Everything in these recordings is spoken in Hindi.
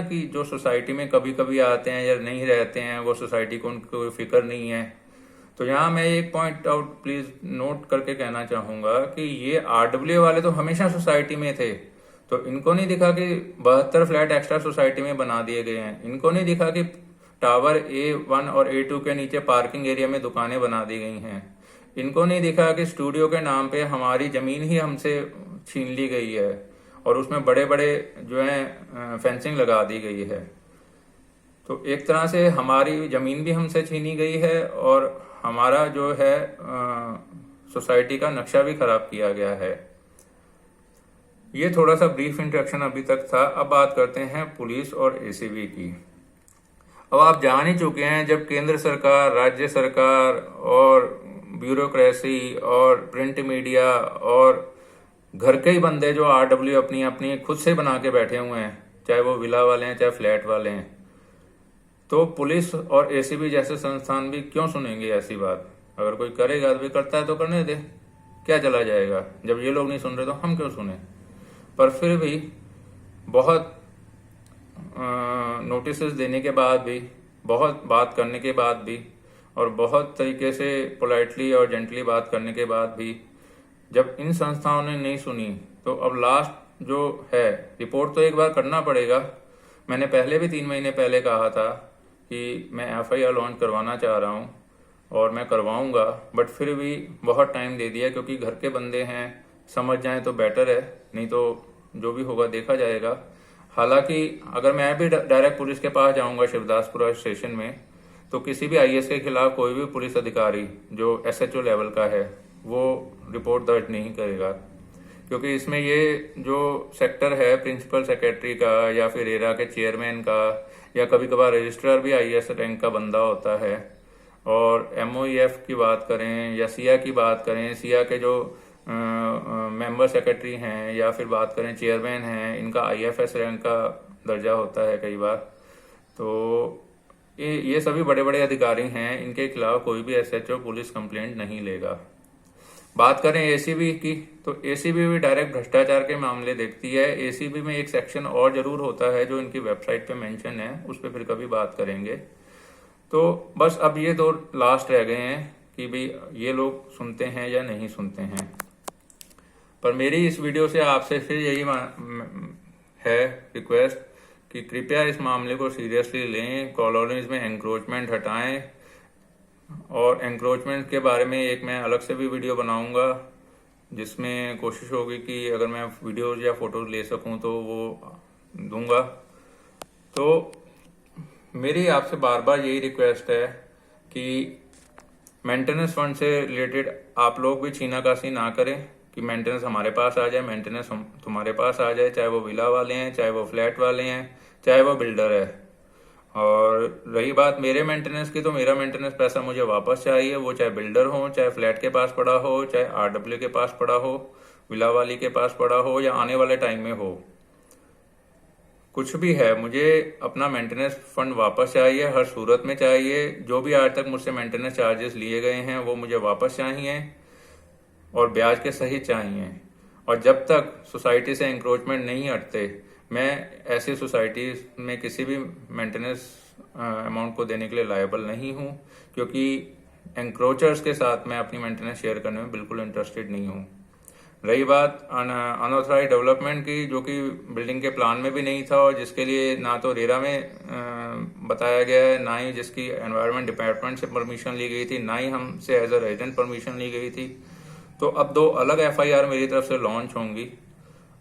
कि जो सोसाइटी में कभी कभी आते हैं या नहीं रहते हैं, वो सोसाइटी को उनको फिक्र नहीं है। तो यहाँ मैं एक पॉइंट आउट प्लीज नोट करके कहना चाहूंगा कि ये आरडब्ल्यू वाले तो हमेशा सोसाइटी में थे, तो इनको नहीं दिखा कि 72 फ्लैट एक्स्ट्रा सोसाइटी में बना दिए गए हैं। इनको नहीं दिखा कि टावर A1 और A2 के नीचे पार्किंग एरिया में दुकानें बना दी गई हैं। इनको नहीं दिखा कि स्टूडियो के नाम पे हमारी जमीन ही हमसे छीन ली गई है और उसमें बड़े बड़े जो है फेंसिंग लगा दी गई है। तो एक तरह से हमारी जमीन भी हमसे छीनी गई है और हमारा जो है सोसाइटी का नक्शा भी खराब किया गया है। ये थोड़ा सा ब्रीफ इंट्रोडक्शन अभी तक था। अब बात करते हैं पुलिस और एसीबी की। अब आप जान ही चुके हैं, जब केंद्र सरकार, राज्य सरकार और ब्यूरोक्रेसी और प्रिंट मीडिया और घर के ही बंदे जो आरडब्ल्यू अपनी अपनी खुद से बना के बैठे हुए हैं, चाहे वो विला वाले हैं चाहे फ्लैट वाले हैं, तो पुलिस और एसीबी जैसे संस्थान भी क्यों सुनेंगे ऐसी बात। अगर कोई करेगा तो भी करता है तो करने दे, क्या चला जाएगा। जब ये लोग नहीं सुन रहे तो हम क्यों सुने। पर फिर भी बहुत नोटिस देने के बाद भी, बहुत बात करने के बाद भी और बहुत तरीके से पोलाइटली और जेंटली बात करने के बाद भी जब इन संस्थाओं ने नहीं सुनी, तो अब लास्ट जो है रिपोर्ट तो एक बार करना पड़ेगा। मैंने पहले भी 3 महीने पहले कहा था कि मैं एफआईआर लॉन्च करवाना चाह रहा हूँ और मैं करवाऊंगा, बट फिर भी बहुत टाइम दे दिया क्योंकि घर के बंदे हैं, समझ जाएं तो बेटर है, नहीं तो जो भी होगा देखा जाएगा। हालांकि अगर मैं भी डायरेक्ट पुलिस के पास जाऊंगा शिवदासपुरा स्टेशन में, तो किसी भी आईएएस के खिलाफ कोई भी पुलिस अधिकारी जो एसएचओ लेवल का है वो रिपोर्ट दर्ज नहीं करेगा, क्योंकि इसमें ये जो सेक्टर है प्रिंसिपल सेक्रेटरी का या फिर रेरा के चेयरमैन का या कभी कभार रजिस्ट्रार भी आईएएस रैंक का बंदा होता है। और एमओईएफ की बात करें या सिया की बात करें, सिया के जो मेंबर सेक्रेटरी हैं या फिर बात करें चेयरमैन हैं, इनका आईएफएस रैंक का दर्जा होता है कई बार। तो ये सभी बड़े बड़े अधिकारी हैं, इनके खिलाफ कोई भी एसएचओ पुलिस कंप्लेंट नहीं लेगा। बात करें एसीबी की, तो एसीबी भी डायरेक्ट भ्रष्टाचार के मामले देखती है। एसीबी में एक सेक्शन और जरूर होता है जो इनकी वेबसाइट पे मेंशन है, उस पर फिर कभी बात करेंगे। तो बस अब ये 2 लास्ट रह गए हैं कि भाई ये लोग सुनते हैं या नहीं सुनते हैं। पर मेरी इस वीडियो से आपसे फिर यही है रिक्वेस्ट कि कृपया इस मामले को सीरियसली लें, कॉलोनीज में एंक्रोचमेंट हटाएं और एंक्रोचमेंट के बारे में एक मैं अलग से भी वीडियो बनाऊंगा जिसमें कोशिश होगी कि अगर मैं वीडियोज या फोटोज ले सकूं तो वो दूंगा। तो मेरी आपसे बार बार यही रिक्वेस्ट है कि मेंटेनेंस फंड से रिलेटेड आप लोग भी छीनाकासी ना करें कि मेंटेनेंस हमारे पास आ जाए, मेंटेनेंस तुम्हारे पास आ जाए, चाहे वो विला वाले हैं, चाहे वो फ्लैट वाले हैं, चाहे वो बिल्डर है। और रही बात मेरे मेंटेनेंस की, तो मेरा मेंटेनेंस पैसा मुझे वापस चाहिए, वो चाहे बिल्डर हो, चाहे फ्लैट के पास पड़ा हो, चाहे आरडब्ल्यू के पास पड़ा हो, विला वाली के पास पड़ा हो या आने वाले टाइम में हो, कुछ भी है, मुझे अपना मेंटेनेंस फंड वापस चाहिए, हर सूरत में चाहिए। जो भी आज तक मुझसे मेंटेनेंस चार्जेस लिए गए हैं वो मुझे वापस चाहिए और ब्याज के सहित चाहिए। और जब तक सोसाइटी से एंक्रोचमेंट नहीं हटते, मैं ऐसी सोसाइटी में किसी भी मेंटेनेंस अमाउंट को देने के लिए लायबल नहीं हूं, क्योंकि एंक्रोचर्स के साथ मैं अपनी मेंटेनेंस शेयर करने में बिल्कुल इंटरेस्टेड नहीं हूं। रही बात अनऑथराइज्ड डेवलपमेंट की, जो कि बिल्डिंग के प्लान में भी नहीं था और जिसके लिए ना तो रेरा में बताया गया है, ना ही जिसकी एनवायरनमेंट डिपार्टमेंट से परमिशन ली गई थी, ना ही हमसे एज अ रेजिडेंट परमिशन ली गई थी। तो अब 2 अलग एफआईआर मेरी तरफ से लॉन्च होंगी।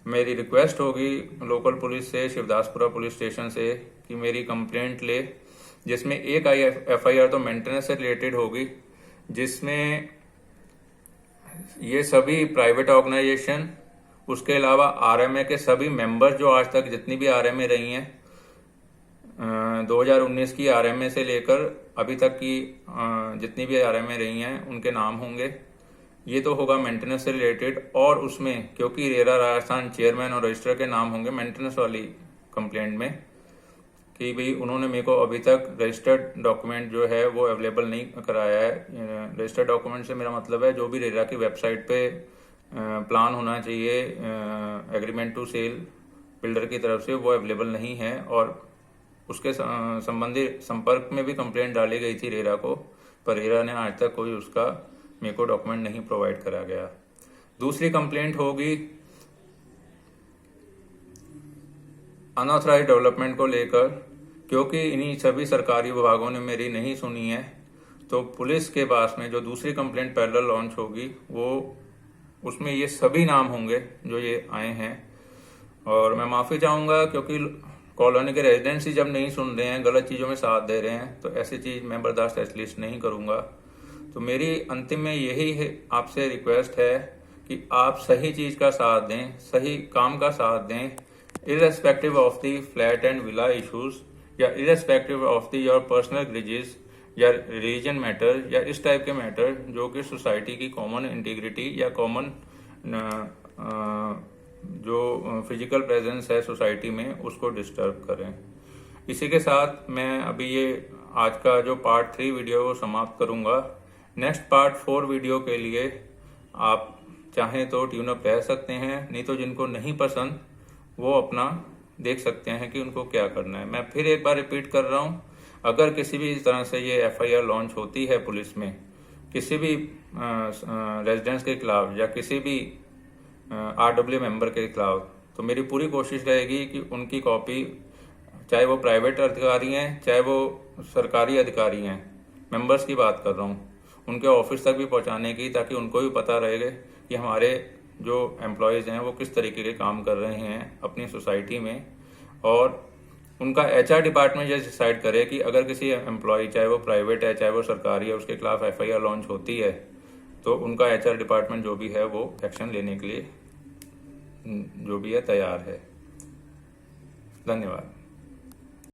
मेरी रिक्वेस्ट होगी लोकल पुलिस से, शिवदासपुरा पुलिस स्टेशन से, कि मेरी कंप्लेंट ले, जिसमें एक एफआईआर तो मेंटेनेंस से रिलेटेड होगी, जिसमें ये सभी प्राइवेट ऑर्गेनाइजेशन, उसके अलावा आरएमए के सभी मेंबर्स जो आज तक जितनी भी आरएमए रही हैं, 2019 की आरएमए से लेकर अभी तक की जितनी भी आरएमए रही हैं उनके नाम होंगे। ये तो होगा मेंटेनेंस से रिलेटेड। और उसमें क्योंकि रेरा राजस्थान चेयरमैन और रजिस्ट्रार के नाम होंगे मेंटेनेंस वाली कंप्लेंट में, कि भाई उन्होंने मेरे को अभी तक रजिस्टर्ड डॉक्यूमेंट जो है वो अवेलेबल नहीं कराया है। रजिस्टर्ड डॉक्यूमेंट से मेरा मतलब है जो भी रेरा की वेबसाइट पे प्लान होना चाहिए एग्रीमेंट टू सेल बिल्डर की तरफ से, वो अवेलेबल नहीं है। और उसके संबंधी संपर्क में भी कंप्लेंट डाली गई थी रेरा को, पर रेरा ने आज तक कोई उसका मेरे को डॉक्यूमेंट नहीं प्रोवाइड करा गया। दूसरी कंप्लेंट होगी अनऑथराइज डेवलपमेंट को लेकर, क्योंकि इन्हीं सभी सरकारी विभागों ने मेरी नहीं सुनी है, तो पुलिस के पास में जो दूसरी कंप्लेंट पैरेलल लॉन्च होगी वो उसमें ये सभी नाम होंगे जो ये आए हैं। और मैं माफी चाहूंगा क्योंकि कॉलोनी के रेजिडेंट्स ही जब नहीं सुन रहे हैं, गलत चीजों में साथ दे रहे हैं, तो ऐसी चीज मैं बर्दाश्त एटलीस्ट नहीं करूंगा। तो मेरी अंतिम में यही है, आपसे रिक्वेस्ट है कि आप सही चीज का साथ दें, सही काम का साथ दें, irrespective of the flat and villa issues, या irrespective of the your personal grudges या रिलीजन मैटर, या इस टाइप के मैटर जो कि सोसाइटी की कॉमन इंटीग्रिटी या कॉमन जो फिजिकल प्रेजेंस है सोसाइटी में उसको डिस्टर्ब करें। इसी के साथ मैं अभी ये आज का जो पार्ट 3 वीडियो वो समाप्त करूंगा। नेक्स्ट पार्ट 4 वीडियो के लिए आप चाहें तो ट्यून अप रह सकते हैं, नहीं तो जिनको नहीं पसंद वो अपना देख सकते हैं कि उनको क्या करना है। मैं फिर एक बार रिपीट कर रहा हूं, अगर किसी भी तरह से ये FIR लॉन्च होती है पुलिस में किसी भी रेजिडेंट्स के खिलाफ या किसी भी RW मेंबर के खिलाफ, तो मेरी पूरी कोशिश रहेगी कि उनकी कॉपी, चाहे वो प्राइवेट अधिकारी हैं चाहे वो सरकारी अधिकारी हैं, मेंबर्स की बात कर रहा हूँ, उनके ऑफिस तक भी पहुंचाने की, ताकि उनको भी पता रहे कि हमारे जो एम्प्लॉयज़ हैं वो किस तरीके के काम कर रहे हैं अपनी सोसाइटी में। और उनका HR डिपार्टमेंट ये डिसाइड करे कि अगर किसी एम्प्लॉय, चाहे वो प्राइवेट है चाहे वो सरकारी है, उसके खिलाफ FIR लॉन्च होती है तो उनका HR डिपार्टमेंट जो भी है वो एक्शन लेने के लिए जो भी है तैयार है। धन्यवाद।